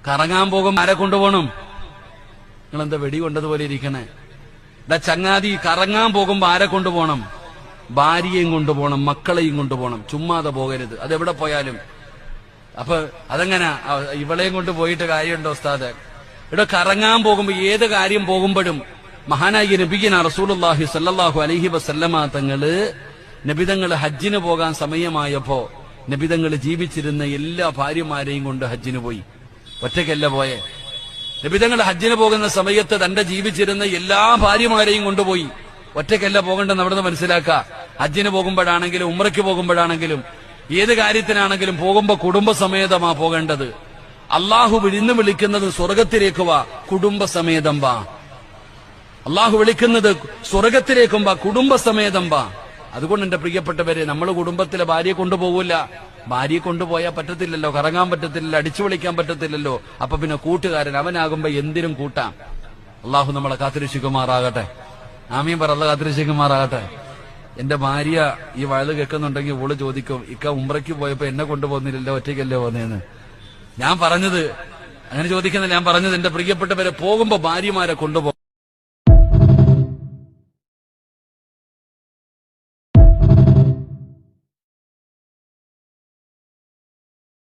കറങ്ങാൻ പോകുമ്പോ ആരെ കൊണ്ടുപോകണം? നിങ്ങളെന്താ വെടി കൊണ്ടതുപോലെ ഇരിക്കണേ? ചങ്ങാതി കറങ്ങാൻ പോകുമ്പോ ആരെ കൊണ്ടുപോകണം? ഭാര്യയും കൊണ്ടുപോകണം, മക്കളെയും കൊണ്ടുപോകണം. ചുമ്മാതെ പോകരുത്, അതെവിടെ പോയാലും. അപ്പൊ അതെങ്ങനെ ഇവളെയും കൊണ്ട് പോയിട്ട് കാര്യമുണ്ടോ ഉസ്താദ്? ഇവിടെ കറങ്ങാൻ പോകുമ്പോ ഏത് കാര്യം പോകുമ്പോഴും മഹാനായ നബിയന റസൂലുള്ളാഹി സ്വല്ലല്ലാഹു അലൈഹി വസല്ലമ നബിതങ്ങള് ഹജ്ജിന് പോകാൻ സമയമായപ്പോ നബിതങ്ങള് ജീവിച്ചിരുന്ന എല്ലാ ഭാര്യമാരെയും കൊണ്ട് ഹജ്ജിന് പോയി. ഒറ്റയ്ക്കല്ല പോയെ. നബിതങ്ങൾ ഹജ്ജിന് പോകുന്ന സമയത്ത് തന്റെ ജീവിച്ചിരുന്ന എല്ലാ ഭാര്യമാരെയും കൊണ്ടുപോയി. ഒറ്റയ്ക്കല്ല പോകേണ്ടെന്ന് അവിടുന്ന് മനസ്സിലാക്കുക. ഹജ്ജിന് പോകുമ്പോഴാണെങ്കിലും ഉംറയ്ക്ക് പോകുമ്പോഴാണെങ്കിലും ഏത് കാര്യത്തിനാണെങ്കിലും പോകുമ്പോ കുടുംബസമേതമാ പോകേണ്ടത്. അള്ളാഹു വിളിക്കുന്നത് സ്വർഗത്തിലേക്ക് വാ, കുടുംബസമേതം വാ. അള്ളാഹു വിളിക്കുന്നത് സ്വർഗത്തിലേക്കും വാ, കുടുംബസമേതം വാ. അതുകൊണ്ട് എന്റെ പ്രിയപ്പെട്ടവരെ, നമ്മൾ കുടുംബത്തിലെ ഭാര്യയെ കൊണ്ടുപോകില്ല. ഭാര്യയെ കൊണ്ടുപോയാൽ പറ്റത്തില്ലല്ലോ, കറങ്ങാൻ പറ്റത്തില്ലല്ലോ, അടിച്ചു വിളിക്കാൻ പറ്റത്തില്ലല്ലോ. അപ്പൊ പിന്നെ കൂട്ടുകാരൻ അവനാകുമ്പോ എന്തിനും കൂട്ടാം. അള്ളാഹു നമ്മളെ കാത്തിരക്ഷിക്കുമാറാകട്ടെ. ആമീൻ പറ. അള്ളാഹു കാത്തിരക്ഷിക്കുമാറാകട്ടെ. എന്റെ ഭാര്യ ഈ വയല് കേൾക്കുന്നുണ്ടെങ്കിൽ ഓള് ചോദിക്കും, ഇക്ക ഉംറയ്ക്ക് പോയപ്പോ എന്നെ കൊണ്ടുപോകുന്നില്ലല്ലോ, ഒറ്റയ്ക്കല്ലേ പോന്നേന്ന്. ഞാൻ പറഞ്ഞത് അങ്ങനെ ചോദിക്കുന്നില്ല. ഞാൻ പറഞ്ഞത് എന്റെ പ്രിയപ്പെട്ടവരെ, പോകുമ്പോ ഭാര്യമാരെ കൊണ്ടുപോകും.